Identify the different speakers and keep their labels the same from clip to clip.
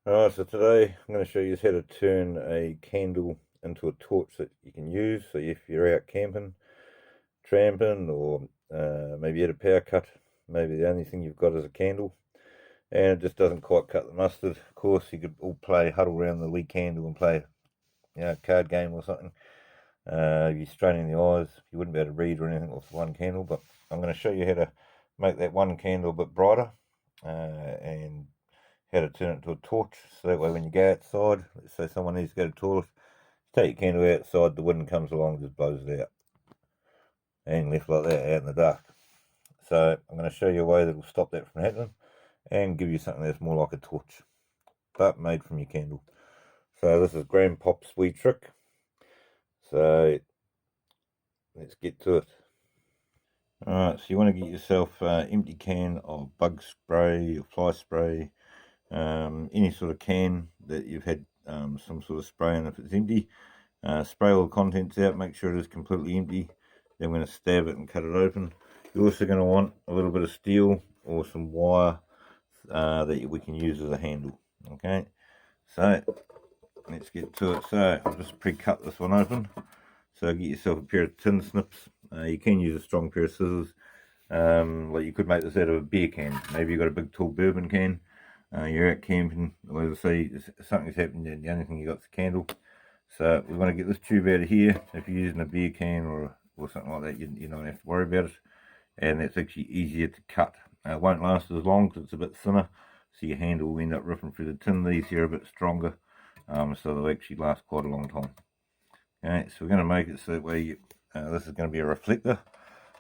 Speaker 1: Alright, so today I'm going to show you how to turn a candle into a torch that you can use. So if you're out camping, tramping, or maybe you had a power cut, maybe the only thing you've got is a candle, and it just doesn't quite cut the mustard. Of course, you could all huddle around the wee candle and play, a card game or something. You're straining the eyes, you wouldn't be able to read or anything with one candle, but I'm going to show you how to make that one candle a bit brighter, and how to turn it into a torch, so that way when you go outside, let's say someone needs to go to the toilet, you take your candle outside, the wind comes along, just blows it out, and left like that out in the dark. So I'm going to show you a way that will stop that from happening, and give you something that's more like a torch, but made from your candle. So this is grandpops wee trick, so let's get to it. Alright, so you want to get yourself an empty can of bug spray or fly spray, any sort of can that you've had some sort of spray in. If it's empty, spray all the contents out, make sure it is completely empty. Then we're going to stab it and cut it open. You're also going to want a little bit of steel or some wire that we can use as a handle. Okay, so let's get to it. So I'll just pre-cut this one open. So get yourself a pair of tin snips. You can use a strong pair of scissors. Like you could make this out of a beer can. Maybe you've got a big tall bourbon can. You're out camping, as I say, something's happened, the only thing you got is a candle. So we want to get this tube out of here. If you're using a beer can or something like that, you don't have to worry about it. And it's actually easier to cut. It won't last as long because it's a bit thinner, so your handle will end up ripping through the tin. These here are a bit stronger, so they'll actually last quite a long time. Okay, so we're going to make it so that way this is going to be a reflector.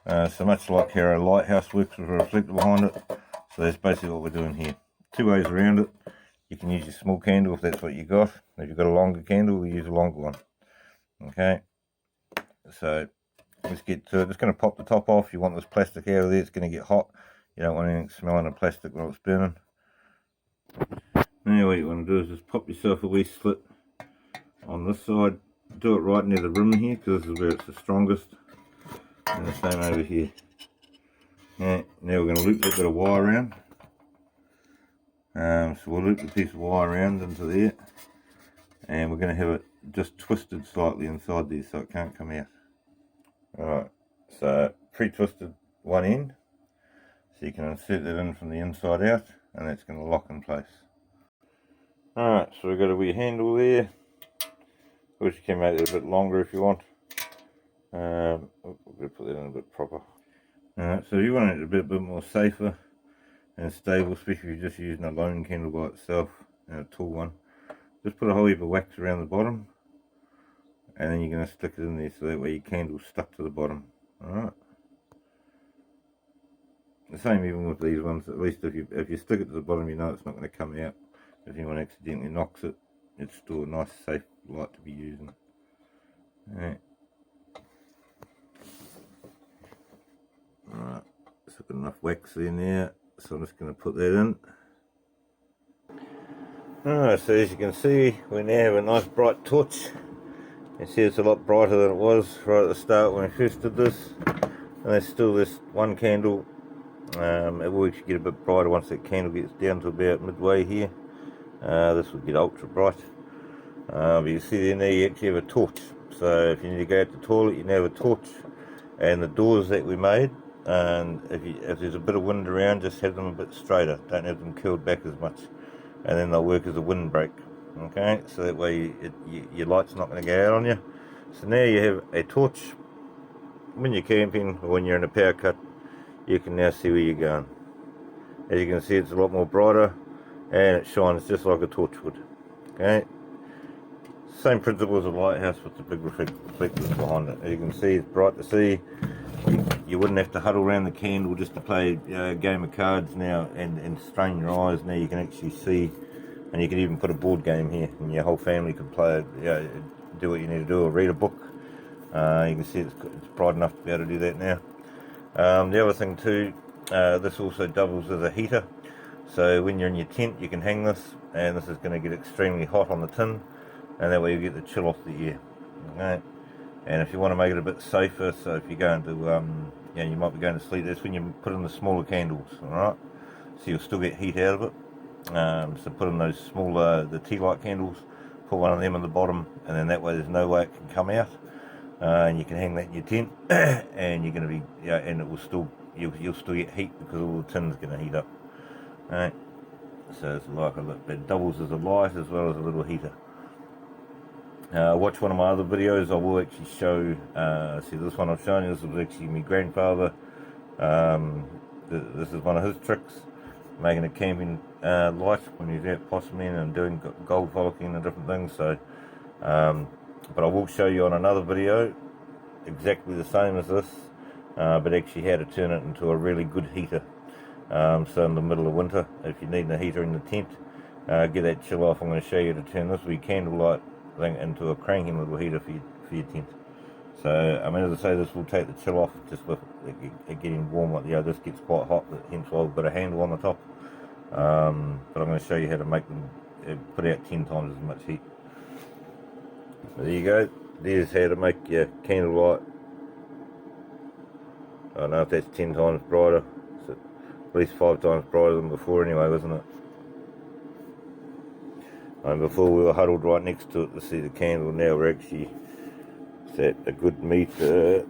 Speaker 1: So much like how a lighthouse works with a reflector behind it. So that's basically what we're doing here. Two ways around it. You can use your small candle if that's what you got. If you've got a longer candle, we'll use a longer one. Okay, so let's get to it. Just going to pop the top off. You want this plastic out of there, it's going to get hot. You don't want anything smelling of plastic while it's burning. Now what you want to do is just pop yourself a wee slit on this side. Do it right near the rim here, because this is where it's the strongest. And the same over here. Yeah, now we're going to loop that bit of wire around. So we'll loop the piece of wire around into there, and we're going to have it just twisted slightly inside there so it can't come out. Alright, so pre-twisted one end, so you can insert that in from the inside out, and that's going to lock in place. Alright, so we've got a wee handle there, which you can make it a bit longer if you want. We're going to put that in a bit proper. Alright, so you want it to be a bit more safer and stable, especially if you're just using a lone candle by itself and a tall one. Just put a whole heap of wax around the bottom, and then you're going to stick it in there so that way your candle's stuck to the bottom. Alright. The same even with these ones. At least if you stick it to the bottom, you know it's not going to come out. If anyone accidentally knocks it, it's still a nice safe light to be using. Alright. Alright, so I've got enough wax in there. So I'm just going to put that in. Alright, so as you can see, we now have a nice bright torch. You see it's a lot brighter than it was right at the start when I first did this. And there's still this one candle. It will actually get a bit brighter once that candle gets down to about midway here. This will get ultra bright. But you see there you actually have a torch. So if you need to go out to the toilet, you now have a torch. And the doors that we made, and if there's a bit of wind around, just have them a bit straighter, don't have them curled back as much, and then they'll work as a windbreak. Okay, so that way your light's not going to go out on you. So now you have a torch. When you're camping or when you're in a power cut, you can now see where you're going. As you can see, it's a lot more brighter and it shines just like a torch would. Okay, same principle as a lighthouse with the big reflectors behind it. As you can see, it's bright to see. You wouldn't have to huddle around the candle just to play a game of cards now and strain your eyes. Now you can actually see, and you can even put a board game here and your whole family could play it, do what you need to do, or read a book. You can see it's bright enough to be able to do that now. The other thing too, this also doubles as a heater. So when you're in your tent, you can hang this, and this is going to get extremely hot on the tin, and that way you get the chill off the air. Okay? And if you want to make it a bit safer, so if you're going to, you might be going to sleep, that's when you put in the smaller candles, alright? So you'll still get heat out of it, So put in those smaller, the tea light candles, put one of them in the bottom, and then that way there's no way it can come out. And you can hang that in your tent, and you're going to be, and it will still, you'll still get heat because all the tin's going to heat up. Alright, so it's like it doubles as a light as well as a little heater. Watch one of my other videos. I will actually show, see this one I've shown you, this was actually my grandfather. This is one of his tricks, making a camping light when he's out possuming and doing gold frolicking and different things. So, but I will show you on another video exactly the same as this, but actually how to turn it into a really good heater. So in the middle of winter, if you need a heater in the tent, get that chill off. I'm going to show you how to turn this wee candlelight thing into a cranking little heater for your tent. So, I mean, as I say, this will take the chill off just with it getting warm. Like, this gets quite hot, hence why I've got a handle on the top. But I'm going to show you how to make them put out 10 times as much heat. So there you go. There's how to make your candlelight. I don't know if that's 10 times brighter. It's at least 5 times brighter than before anyway, wasn't it? And before we were huddled right next to it to see the candle. Now we're actually set a good metre.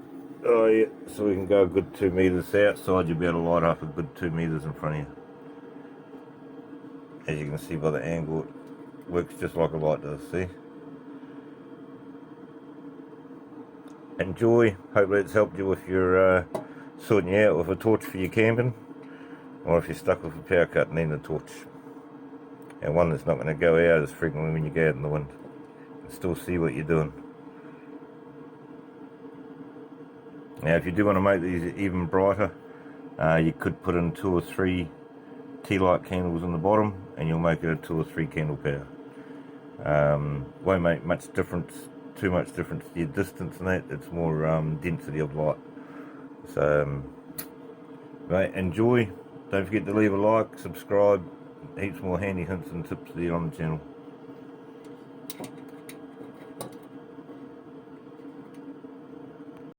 Speaker 1: Oh yeah, so we can go a good 2 metres outside. You'll be able to light up a good 2 metres in front of you. As you can see by the angle, it works just like a light does, see? Enjoy. Hopefully it's helped you if you're sorting you out with a torch for your camping, or if you're stuck with a power cut and need a torch. And one that's not going to go out as frequently when you go out in the wind. You can still see what you're doing. Now if you do want to make these even brighter, you could put in 2 or 3 tea light candles in the bottom, and you'll make it a 2 or 3 candle power. Won't make much difference, too much difference to your distance and that. It's more density of light. So right, enjoy. Don't forget to leave a like, subscribe. Heaps more handy hints and tips there on the channel.